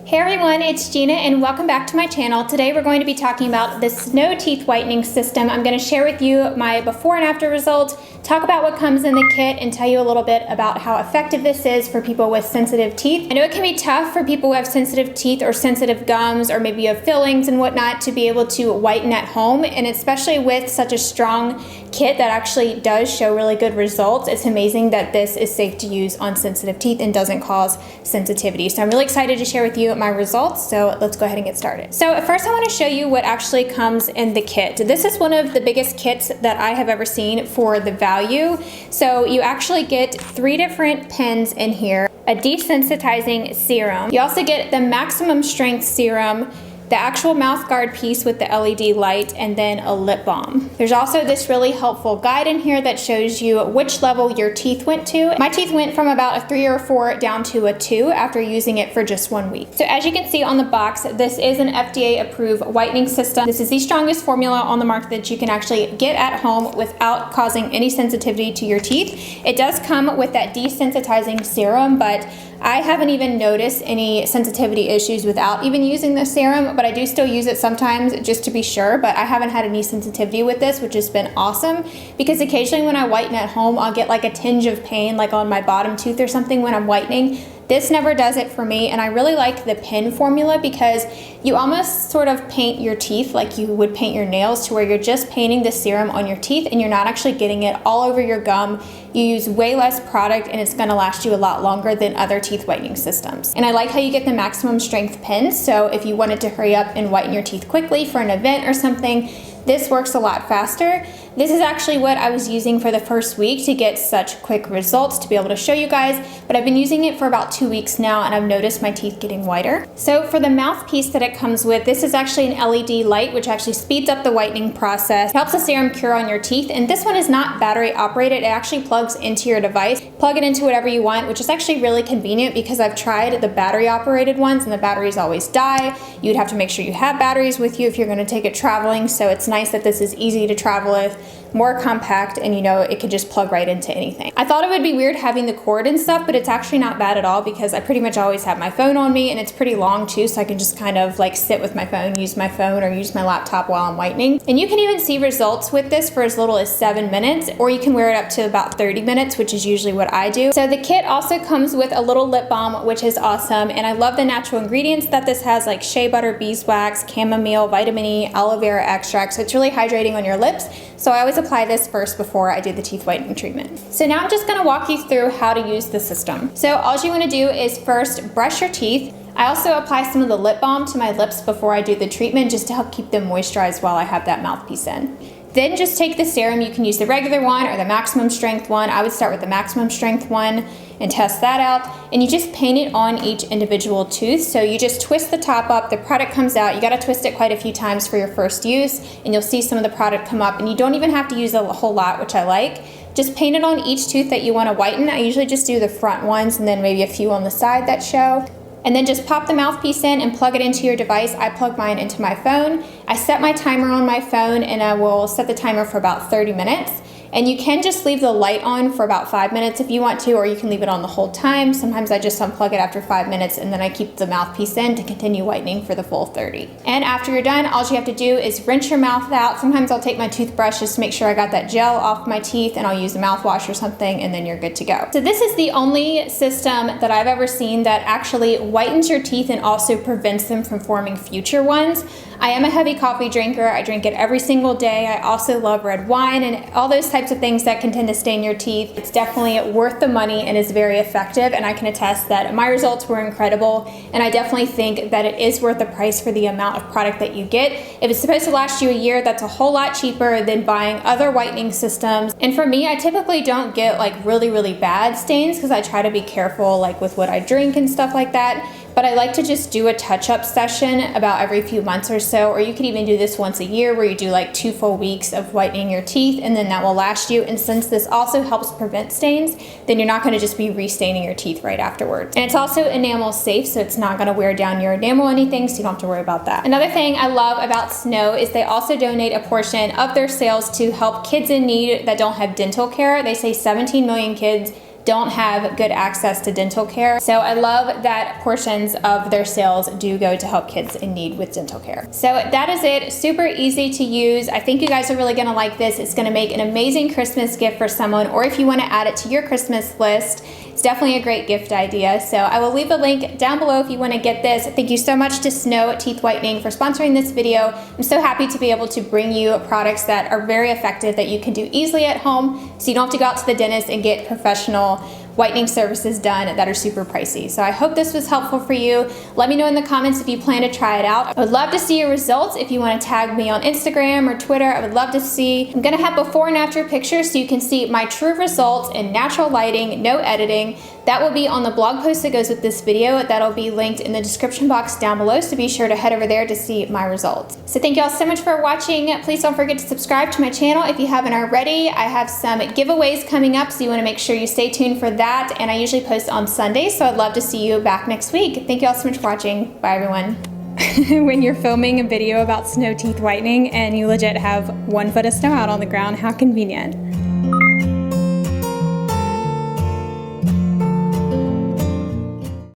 Hey everyone, it's Gina and welcome back to my channel. Today we're going to be talking about the Snow Teeth Whitening System. I'm going to share with you my before and after results, talk about what comes in the kit, and tell you a little bit about how effective this is for people with sensitive teeth. I know it can be tough for people who have sensitive teeth or sensitive gums, or maybe you have fillings and whatnot, to be able to whiten at home, and especially with such a strong kit that actually does show really good results. It's amazing that this is safe to use on sensitive teeth and doesn't cause sensitivity. So I'm really excited to share with you my results, so let's go ahead and get started. So first I want to show you what actually comes in the kit. This is one of the biggest kits that I have ever seen for the value. So you actually get 3 different pens in here, a desensitizing serum. You also get the maximum strength serum, the actual mouth guard piece with the LED light, and then a lip balm. There's also this really helpful guide in here that shows you which level your teeth went to. My teeth went from about a 3 or 4 down to a 2 after using it for just 1 week. So as you can see on the box, this is an FDA approved whitening system. This is the strongest formula on the market that you can actually get at home without causing any sensitivity to your teeth. It does come with that desensitizing serum, but I haven't even noticed any sensitivity issues without even using the serum, but I do still use it sometimes just to be sure. But I haven't had any sensitivity with this, which has been awesome, because occasionally when I whiten at home, I'll get like a tinge of pain, like on my bottom tooth or something when I'm whitening. This never does it for me, and I really like the pen formula because you almost sort of paint your teeth like you would paint your nails, to where you're just painting the serum on your teeth and you're not actually getting it all over your gum. You use way less product and it's gonna last you a lot longer than other teeth whitening systems. And I like how you get the maximum strength pens, so if you wanted to hurry up and whiten your teeth quickly for an event or something, this works a lot faster. This is actually what I was using for the first week to get such quick results to be able to show you guys, but I've been using it for about 2 weeks now and I've noticed my teeth getting whiter. So for the mouthpiece that it comes with, this is actually an LED light, which actually speeds up the whitening process, helps the serum cure on your teeth, and this one is not battery operated. It actually plugs into your device. Plug it into whatever you want, which is actually really convenient because I've tried the battery operated ones and the batteries always die. You'd have to make sure you have batteries with you if you're gonna take it traveling, so it's nice that this is easy to travel with, more compact, and you know, it could just plug right into anything. I thought it would be weird having the cord and stuff, but it's actually not bad at all because I pretty much always have my phone on me, and it's pretty long too, so I can just kind of like sit with my phone, use my phone, or use my laptop while I'm whitening. And you can even see results with this for as little as 7 minutes, or you can wear it up to about 30 minutes, which is usually what I do. So the kit also comes with a little lip balm, which is awesome, and I love the natural ingredients that this has, like shea butter, beeswax, chamomile, vitamin E, aloe vera extract, so it's really hydrating on your lips. So I always apply this first before I do the teeth whitening treatment. So now I'm just gonna walk you through how to use the system. So all you wanna do is first brush your teeth. I also apply some of the lip balm to my lips before I do the treatment, just to help keep them moisturized while I have that mouthpiece in. Then just take the serum. You can use the regular one or the maximum strength one. I would start with the maximum strength one and test that out. And you just paint it on each individual tooth. So you just twist the top up, the product comes out. You gotta twist it quite a few times for your first use, and you'll see some of the product come up, and you don't even have to use a whole lot, which I like. Just paint it on each tooth that you wanna whiten. I usually just do the front ones and then maybe a few on the side that show. And then just pop the mouthpiece in and plug it into your device. I plug mine into my phone. I set my timer on my phone, and I will set the timer for about 30 minutes. And you can just leave the light on for about 5 minutes if you want to, or you can leave it on the whole time. Sometimes I just unplug it after 5 minutes, and then I keep the mouthpiece in to continue whitening for the full 30. And after you're done, all you have to do is rinse your mouth out. Sometimes I'll take my toothbrush just to make sure I got that gel off my teeth, and I'll use a mouthwash or something, and then you're good to go. So this is the only system that I've ever seen that actually whitens your teeth and also prevents them from forming future ones. I am a heavy coffee drinker. I drink it every single day. I also love red wine and all those types of things that can tend to stain your teeth. It's definitely worth the money and is very effective, and I can attest that my results were incredible, and I definitely think that it is worth the price for the amount of product that you get. If it's supposed to last you a year, that's a whole lot cheaper than buying other whitening systems. And for me, I typically don't get like really bad stains because I try to be careful like with what I drink and stuff like that. But I like to just do a touch-up session about every few months or so, or you could even do this once a year where you do like 2 full weeks of whitening your teeth, and then that will last you. And since this also helps prevent stains, then you're not gonna just be restaining your teeth right afterwards. And it's also enamel safe, so it's not gonna wear down your enamel or anything, so you don't have to worry about that. Another thing I love about Snow is they also donate a portion of their sales to help kids in need that don't have dental care. They say 17 million kids don't have good access to dental care. So I love that portions of their sales do go to help kids in need with dental care. So that is it. Super easy to use. I think you guys are really gonna like this. It's gonna make an amazing Christmas gift for someone, or if you wanna add it to your Christmas list, it's definitely a great gift idea. So I will leave a link down below if you wanna get this. Thank you so much to Snow Teeth Whitening for sponsoring this video. I'm so happy to be able to bring you products that are very effective that you can do easily at home, so you don't have to go out to the dentist and get professional whitening services done that are super pricey. So I hope this was helpful for you. Let me know in the comments if you plan to try it out. I would love to see your results. If you want to tag me on Instagram or Twitter, I would love to see. I'm gonna have before and after pictures so you can see my true results in natural lighting, no editing. That will be on the blog post that goes with this video. That'll be linked in the description box down below, so be sure to head over there to see my results. So thank you all so much for watching. Please don't forget to subscribe to my channel if you haven't already. I have some giveaways coming up, so you want to make sure you stay tuned for that. And I usually post on Sundays, so I'd love to see you back next week. Thank you all so much for watching. Bye, everyone. When you're filming a video about snow teeth whitening and you legit have 1 foot of snow out on the ground, how convenient.